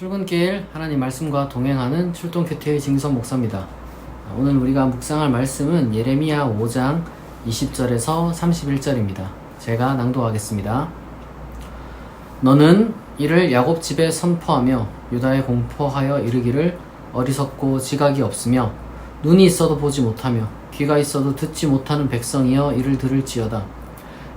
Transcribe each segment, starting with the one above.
출근길 하나님 말씀과 동행하는 출동큐티의 징선 목사입니다. 오늘 우리가 묵상할 말씀은 예레미야 5장 20절에서 31절입니다. 제가 낭독하겠습니다. 너는 이를 야곱 집에 선포하며 유다에 공포하여 이르기를 어리석고 지각이 없으며 눈이 있어도 보지 못하며 귀가 있어도 듣지 못하는 백성이여 이를 들을지어다.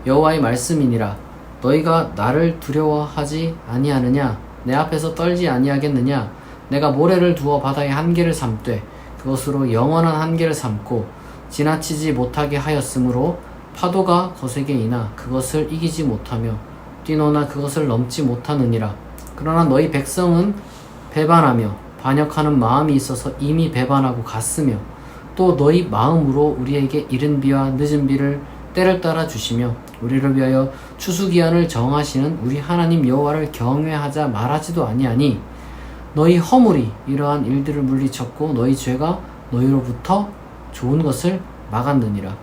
여호와의 말씀이니라. 너희가 나를 두려워하지 아니하느냐? 내 앞에서 떨지 아니하겠느냐? 내가 모래를 두어 바다의 한계를 삼되 그것으로 영원한 한계를 삼고 지나치지 못하게 하였으므로 파도가 거세게 이나 그것을 이기지 못하며 뛰노나 그것을 넘지 못하느니라. 그러나 너희 백성은 배반하며 반역하는 마음이 있어서 이미 배반하고 갔으며 또 너희 마음으로 우리에게 이른 비와 늦은 비를 때를 따라 주시며 우리를 위하여 추수기한을 정하시는 우리 하나님 여호와를 경외하자 말하지도 아니하니 너희 허물이 이러한 일들을 물리쳤고 너희 죄가 너희로부터 좋은 것을 막았느니라.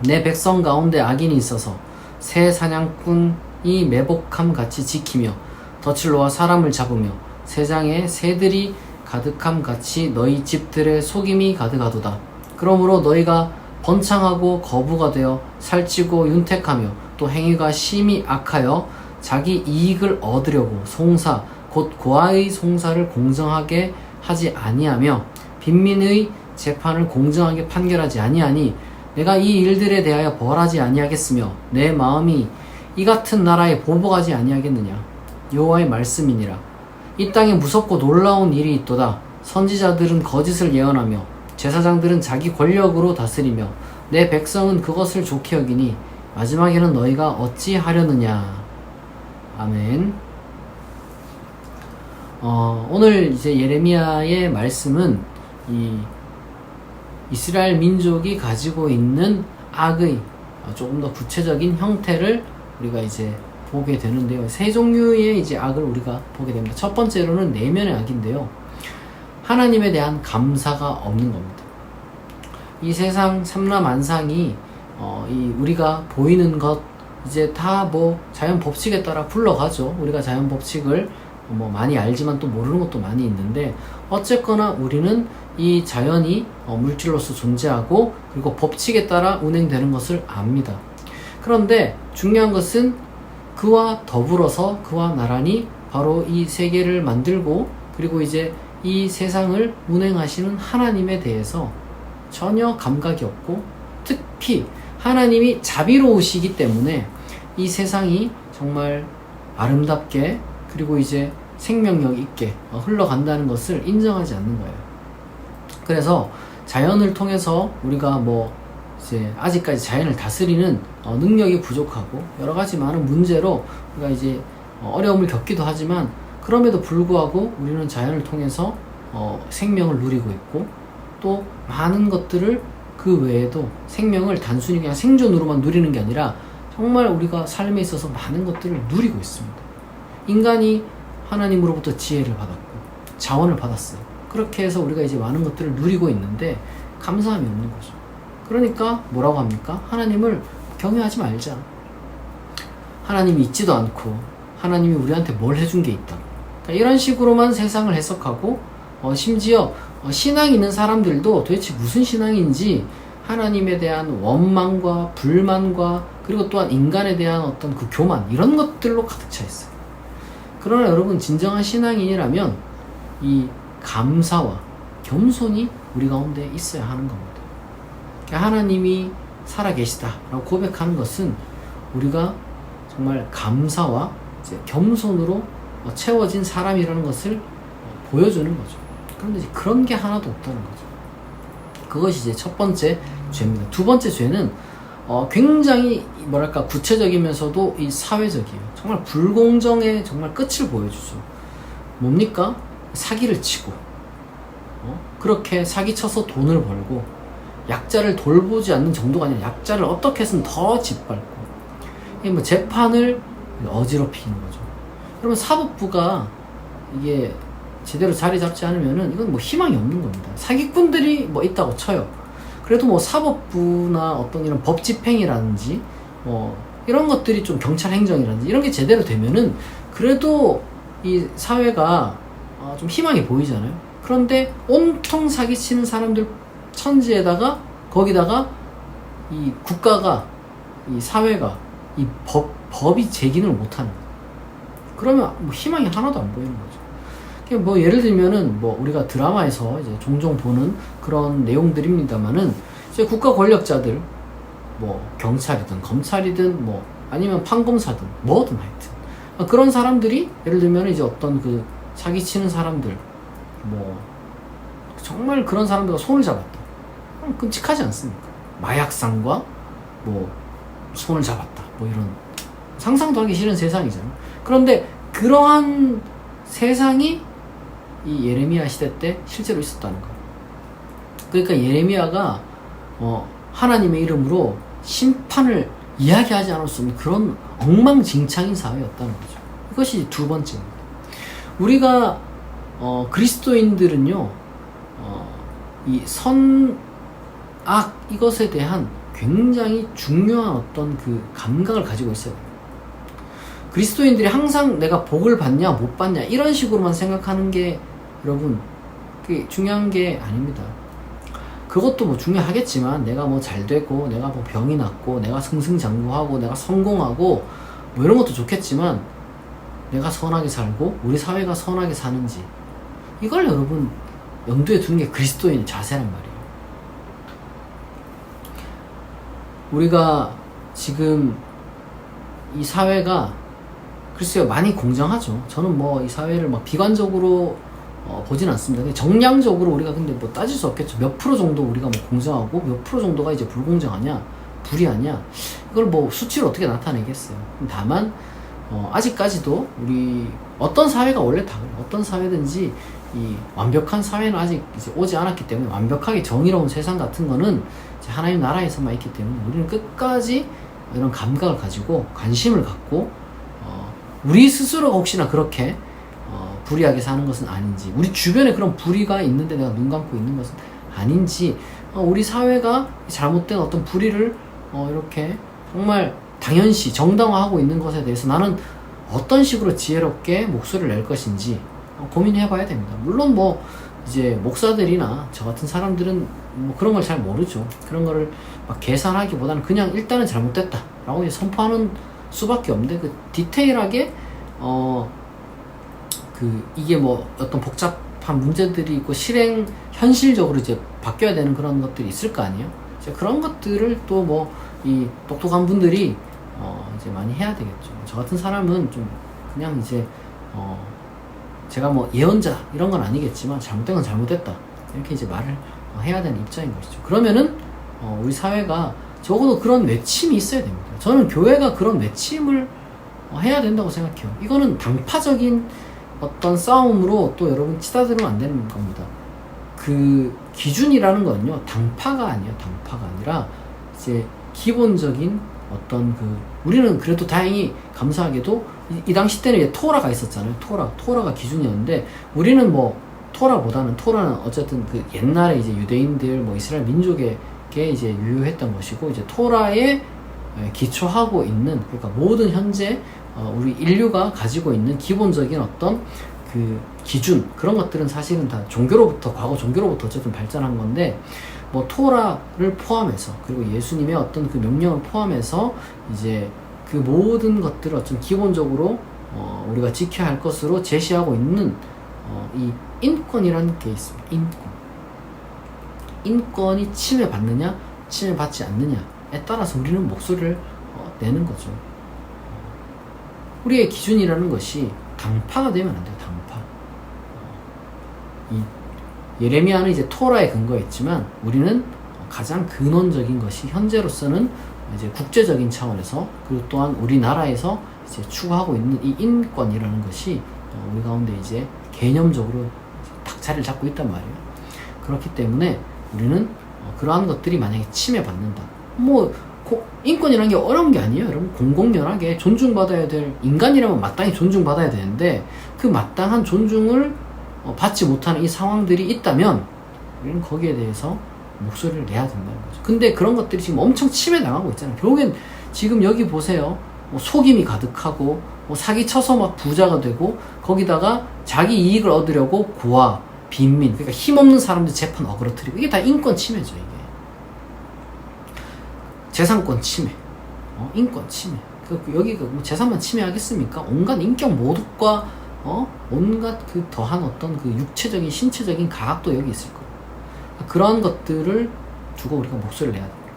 내 백성 가운데 악인이 있어서 새 사냥꾼이 매복함 같이 지키며 덫을 놓아 사람을 잡으며 세장에 새들이 가득함 같이 너희 집들의 속임이 가득하도다. 그러므로 너희가 번창하고 거부가 되어 살찌고 윤택하며 또 행위가 심히 악하여 자기 이익을 얻으려고 송사 곧 고아의 송사를 공정하게 하지 아니하며 빈민의 재판을 공정하게 판결하지 아니하니 내가 이 일들에 대하여 벌하지 아니하겠으며 내 마음이 이 같은 나라에 보복하지 아니하겠느냐. 여호와의 말씀이니라. 이 땅에 무섭고 놀라운 일이 있도다. 선지자들은 거짓을 예언하며 제사장들은 자기 권력으로 다스리며 내 백성은 그것을 좋게 여기니 마지막에는 너희가 어찌 하려느냐. 아멘. 오늘 이제 예레미야의 말씀은 이 이스라엘 민족이 가지고 있는 악의 조금 더 구체적인 형태를 우리가 이제 보게 되는데요. 세 종류의 이제 악을 우리가 보게 됩니다. 첫 번째로는 내면의 악인데요. 하나님에 대한 감사가 없는 겁니다. 이 세상 삼라만상이 우리가 보이는 것 이제 다 뭐 자연 법칙에 따라 굴러가죠. 우리가 자연 법칙을 많이 알지만 또 모르는 것도 많이 있는데 어쨌거나 우리는 이 자연이 물질로서 존재하고 그리고 법칙에 따라 운행되는 것을 압니다. 그런데 중요한 것은 그와 더불어서 그와 나란히 바로 이 세계를 만들고 그리고 이제 이 세상을 운행하시는 하나님에 대해서 전혀 감각이 없고 특히 하나님이 자비로우시기 때문에 이 세상이 정말 아름답게 그리고 이제 생명력 있게 흘러간다는 것을 인정하지 않는 거예요. 그래서 자연을 통해서 우리가 이제 아직까지 자연을 다스리는 능력이 부족하고 여러 가지 많은 문제로 우리가 이제 어려움을 겪기도 하지만 그럼에도 불구하고 우리는 자연을 통해서 생명을 누리고 있고 또 많은 것들을 그 외에도 생명을 단순히 그냥 생존으로만 누리는 게 아니라 정말 우리가 삶에 있어서 많은 것들을 누리고 있습니다. 인간이 하나님으로부터 지혜를 받았고 자원을 받았어요. 그렇게 해서 우리가 이제 많은 것들을 누리고 있는데 감사함이 없는 거죠. 그러니까 뭐라고 합니까? 하나님을 경외하지 말자. 하나님이 있지도 않고 하나님이 우리한테 뭘 해준 게 있다. 그러니까 이런 식으로만 세상을 해석하고 심지어 신앙이 있는 사람들도 도대체 무슨 신앙인지 하나님에 대한 원망과 불만과 그리고 또한 인간에 대한 어떤 그 교만 이런 것들로 가득 차 있어요. 그러나 여러분 진정한 신앙인이라면 이 감사와 겸손이 우리 가운데 있어야 하는 겁니다. 그러니까 하나님이 살아계시다라고 고백하는 것은 우리가 정말 감사와 이제 겸손으로 채워진 사람이라는 것을 보여주는 거죠. 그런데 이제 그런 게 하나도 없다는 거죠. 그것이 이제 첫 번째 죄입니다. 두 번째 죄는 굉장히 구체적이면서도 이 사회적이에요. 정말 불공정의 정말 끝을 보여주죠. 뭡니까? 사기를 치고 그렇게 사기쳐서 돈을 벌고 약자를 돌보지 않는 정도가 아니라 약자를 어떻게 해서든 더 짓밟고 재판을 어지럽히는 거죠. 그러면 사법부가 이게 제대로 자리 잡지 않으면은 이건 희망이 없는 겁니다. 사기꾼들이 있다고 쳐요. 그래도 사법부나 어떤 이런 법 집행이라든지 이런 것들이 좀 경찰 행정이라든지 이런 게 제대로 되면은 그래도 이 사회가 좀 희망이 보이잖아요. 그런데 온통 사기치는 사람들 천지에다가 거기다가 이 국가가 이 사회가 이 법이 제긴을 못하는 거예요. 그러면 뭐 희망이 하나도 안 보이는 거죠. 뭐 예를 들면은 뭐 우리가 드라마에서 이제 종종 보는 그런 내용들입니다만은 이제 국가 권력자들 뭐 경찰이든 검찰이든 뭐 아니면 판검사든 뭐든 하여튼 그런 사람들이 예를 들면 이제 어떤 그 사기치는 사람들 뭐 정말 그런 사람들과 손을 잡았다. 그럼 끔찍하지 않습니까? 마약상과 뭐 손을 잡았다. 뭐 이런 상상도 하기 싫은 세상이잖아요. 그런데 그러한 세상이 이 예레미야 시대 때 실제로 있었다는 거예요. 그러니까 예레미야가 하나님의 이름으로 심판을 이야기하지 않을 수 없는 그런 엉망진창인 사회였다는 거죠. 이것이 두 번째입니다. 우리가 그리스도인들은요, 이 선, 악 이것에 대한 굉장히 중요한 어떤 그 감각을 가지고 있어야 돼요. 그리스도인들이 항상 내가 복을 받냐 못 받냐 이런 식으로만 생각하는 게 여러분 그게 중요한 게 아닙니다. 그것도 뭐 중요하겠지만 내가 뭐 잘 되고 내가 뭐 병이 낫고 내가 승승장구하고 내가 성공하고 뭐 이런 것도 좋겠지만 내가 선하게 살고 우리 사회가 선하게 사는지 이걸 여러분 염두에 두는 게 그리스도인 자세란 말이에요. 우리가 지금 이 사회가 글쎄요 많이 공정하죠. 저는 뭐 이 사회를 막 비관적으로 보진 않습니다. 근데 정량적으로 우리가 근데 뭐 따질 수 없겠죠. 몇 프로 정도 우리가 뭐 공정하고 몇 프로 정도가 이제 불공정하냐 불이하냐 이걸 뭐 수치로 어떻게 나타내겠어요. 다만 아직까지도 우리 어떤 사회가 원래 다 그래요. 어떤 사회든지 이 완벽한 사회는 아직 이제 오지 않았기 때문에 완벽하게 정의로운 세상 같은 거는 이제 하나님 나라에서만 있기 때문에 우리는 끝까지 이런 감각을 가지고 관심을 갖고 우리 스스로가 혹시나 그렇게 불의하게 사는 것은 아닌지 우리 주변에 그런 불의가 있는데 내가 눈 감고 있는 것은 아닌지 우리 사회가 잘못된 어떤 불의를 이렇게 정말 당연시 정당화하고 있는 것에 대해서 나는 어떤 식으로 지혜롭게 목소리를 낼 것인지 고민해 봐야 됩니다. 물론 뭐 이제 목사들이나 저 같은 사람들은 뭐 그런 걸 잘 모르죠. 그런 거를 막 계산하기보다는 그냥 일단은 잘못됐다 라고 이제 선포하는 수밖에 없는데 그 디테일하게 이게 뭐 어떤 복잡한 문제들이 있고 현실적으로 이제 바뀌어야 되는 그런 것들이 있을 거 아니에요? 이제 그런 것들을 또 뭐 이 똑똑한 분들이 이제 많이 해야 되겠죠. 저 같은 사람은 좀 그냥 이제 제가 뭐 예언자 이런 건 아니겠지만 잘못된 건 잘못됐다 이렇게 이제 말을 해야 되는 입장인 것이죠. 그러면은 우리 사회가 적어도 그런 외침이 있어야 됩니다. 저는 교회가 그런 외침을 해야 된다고 생각해요. 이거는 당파적인 어떤 싸움으로 또 여러분 치닫으면 안 되는 겁니다. 그 기준이라는 건요 당파가 아니에요. 당파가 아니라 이제 기본적인 어떤 우리는 그래도 다행히 감사하게도 이 당시 때는 이제 토라가 있었잖아요. 토라가 기준이었는데 우리는 뭐 토라는 어쨌든 그 옛날에 이제 유대인들 뭐 이스라엘 민족에게 이제 유효했던 것이고 이제 토라에 기초하고 있는 그러니까 모든 현재 우리 인류가 가지고 있는 기본적인 어떤 그 기준 그런 것들은 사실은 다 과거 종교로부터 어쨌든 발전한 건데 뭐 토라를 포함해서 그리고 예수님의 어떤 그 명령을 포함해서 이제 그 모든 것들을 어떤 기본적으로 우리가 지켜야 할 것으로 제시하고 있는 이 인권이라는 게 있습니다. 인권이 침해받느냐 침해받지 않느냐에 따라서 우리는 목소리를 내는 거죠. 우리의 기준이라는 것이 당파가 되면 안 돼요. 당파. 이 예레미야는 이제 토라에 근거했지만 우리는 가장 근원적인 것이 현재로서는 이제 국제적인 차원에서 그리고 또한 우리나라에서 이제 추구하고 있는 이 인권이라는 것이 우리 가운데 이제 개념적으로 딱 자리를 잡고 있단 말이에요. 그렇기 때문에 우리는 그러한 것들이 만약에 침해받는다. 뭐 인권이라는 게 어려운 게 아니에요. 여러분 공공연하게 존중받아야 될 인간이라면 마땅히 존중받아야 되는데 그 마땅한 존중을 받지 못하는 이 상황들이 있다면 우리는 거기에 대해서 목소리를 내야 된다는 거죠. 근데 그런 것들이 지금 엄청 침해당하고 있잖아요. 결국엔 지금 여기 보세요. 뭐 속임이 가득하고 뭐 사기쳐서 막 부자가 되고 거기다가 자기 이익을 얻으려고 고아, 빈민, 그러니까 힘없는 사람들 재판 어그러뜨리고 이게 다 인권 침해죠. 이게 재산권 침해, 인권 침해. 여기가 뭐 재산만 침해하겠습니까? 온갖 인격 모독과 온갖 그 더한 어떤 그 육체적인 신체적인 가학도 여기 있을 거예요. 그러한 것들을 두고 우리가 목소리를 내야 됩니다.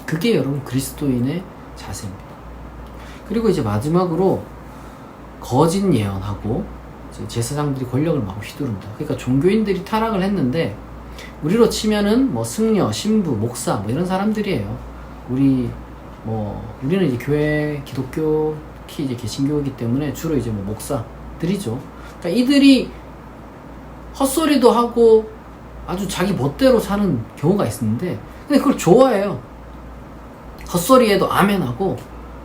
그게 여러분 그리스도인의 자세입니다. 그리고 이제 마지막으로 거짓 예언하고 제사장들이 권력을 막 휘두른다. 그러니까 종교인들이 타락을 했는데 우리로 치면은 뭐 승려, 신부, 목사 뭐 이런 사람들이에요. 우리는 이제 교회 기독교 특히 이제 개신교이기 때문에 주로 이제 뭐 목사들이죠. 그러니까 이들이 헛소리도 하고 아주 자기 멋대로 사는 경우가 있었는데 근데 그걸 좋아해요. 헛소리에도 아멘하고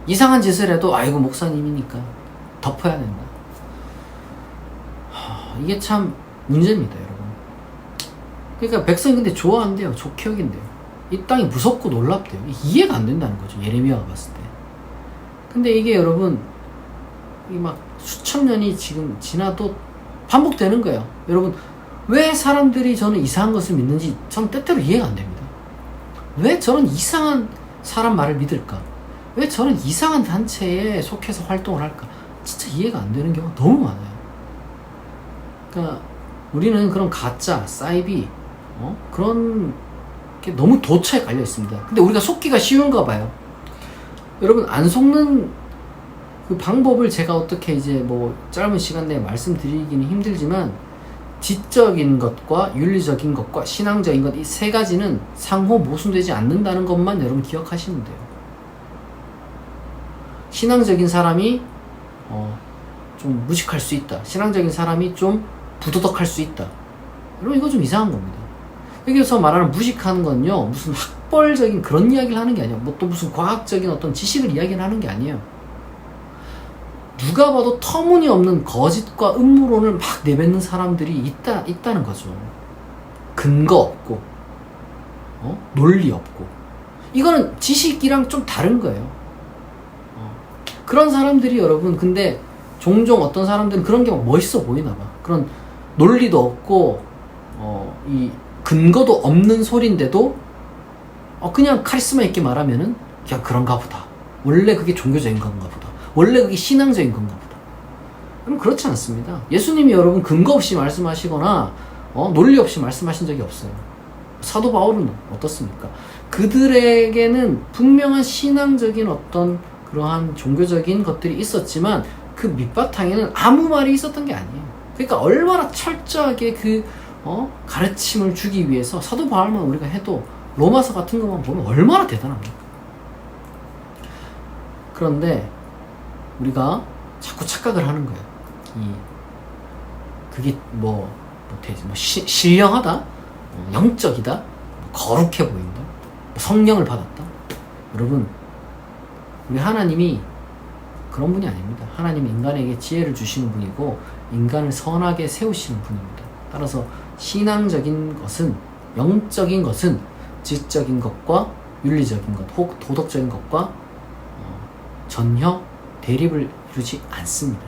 이상한 짓을 해도 아이고 목사님이니까 덮어야 된다. 이게 참 문제입니다, 여러분. 그러니까 백성이 근데 좋아한대요. 좋게 여긴대요. 이 땅이 무섭고 놀랍대요. 이해가 안 된다는 거죠, 예레미야가 봤을 때. 근데 이게 여러분 이 막 수천 년이 지금 지나도 반복되는 거예요. 여러분 왜 사람들이 저는 이상한 것을 믿는지 저는 때때로 이해가 안 됩니다. 왜 저런 이상한 사람 말을 믿을까? 왜 저런 이상한 단체에 속해서 활동을 할까? 진짜 이해가 안 되는 경우가 너무 많아요. 그러니까 우리는 그런 가짜, 사이비 그런 게 너무 도처에 깔려 있습니다. 근데 우리가 속기가 쉬운가 봐요. 여러분 안 속는 그 방법을 제가 어떻게 이제 뭐 짧은 시간 내에 말씀드리기는 힘들지만 지적인 것과 윤리적인 것과 신앙적인 것 이 세 가지는 상호 모순되지 않는다는 것만 여러분 기억하시면 돼요. 신앙적인 사람이 좀 무식할 수 있다. 신앙적인 사람이 좀 부도덕할 수 있다. 여러분 이거 좀 이상한 겁니다. 여기서 말하는 무식하는 건요 무슨 학벌적인 그런 이야기를 하는 게 아니에요. 뭐 또 무슨 과학적인 어떤 지식을 이야기를 하는 게 아니에요. 누가 봐도 터무니없는 거짓과 음모론을 막 내뱉는 사람들이 있다는 거죠. 근거 없고 논리 없고 이거는 지식이랑 좀 다른 거예요. 그런 사람들이 여러분 근데 종종 어떤 사람들은 그런 게 막 멋있어 보이나 봐. 그런 논리도 없고 이 근거도 없는 소리인데도 그냥 카리스마 있게 말하면은 그냥 그런가 보다. 원래 그게 종교적인 건가 보다. 원래 그게 신앙적인 건가 보다. 그럼 그렇지 않습니다. 예수님이 여러분 근거 없이 말씀하시거나 논리 없이 말씀하신 적이 없어요. 사도 바울은 어떻습니까? 그들에게는 분명한 신앙적인 어떤 그러한 종교적인 것들이 있었지만 그 밑바탕에는 아무 말이 있었던 게 아니에요. 그러니까 얼마나 철저하게 그 가르침을 주기 위해서 사도 바울만 우리가 해도 로마서 같은 것만 보면 얼마나 대단합니까? 그런데 우리가 자꾸 착각을 하는 거예요. 그게 신령하다, 영적이다, 거룩해 보인다, 성령을 받았다. 여러분, 우리 하나님이 그런 분이 아닙니다. 하나님은 인간에게 지혜를 주시는 분이고 인간을 선하게 세우시는 분입니다. 따라서 신앙적인 것은, 영적인 것은 지적인 것과 윤리적인 것, 혹 도덕적인 것과 전혀 대립을 이루지 않습니다.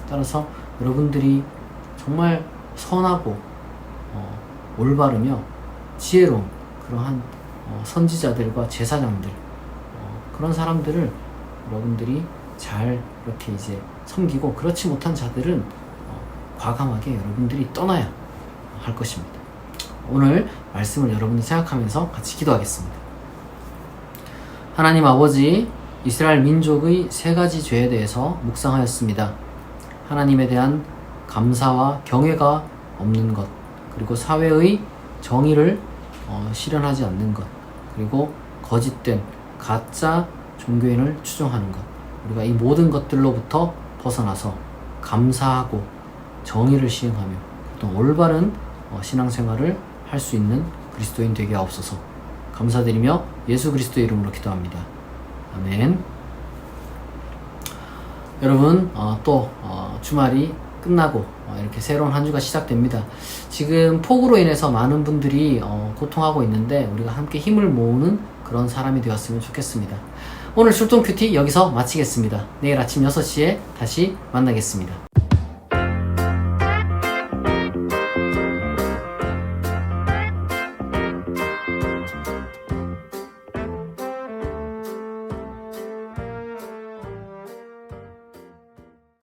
따라서 여러분들이 정말 선하고 올바르며 지혜로운 그러한 선지자들과 제사장들 그런 사람들을 여러분들이 잘 이렇게 이제 섬기고 그렇지 못한 자들은 과감하게 여러분들이 떠나야 할 것입니다. 오늘 말씀을 여러분들 생각하면서 같이 기도하겠습니다. 하나님 아버지, 이스라엘 민족의 세 가지 죄에 대해서 묵상하였습니다. 하나님에 대한 감사와 경외가 없는 것, 그리고 사회의 정의를 실현하지 않는 것, 그리고 거짓된 가짜 종교인을 추종하는 것, 우리가 이 모든 것들로부터 벗어나서 감사하고 정의를 시행하며 어떤 올바른 신앙생활을 할 수 있는 그리스도인 되게 하옵소서. 감사드리며 예수 그리스도의 이름으로 기도합니다. 아멘. 여러분 또 주말이 끝나고 이렇게 새로운 한 주가 시작됩니다. 지금 폭우로 인해서 많은 분들이 고통하고 있는데 우리가 함께 힘을 모으는 그런 사람이 되었으면 좋겠습니다. 오늘 출동 큐티 여기서 마치겠습니다. 내일 아침 6시에 다시 만나겠습니다.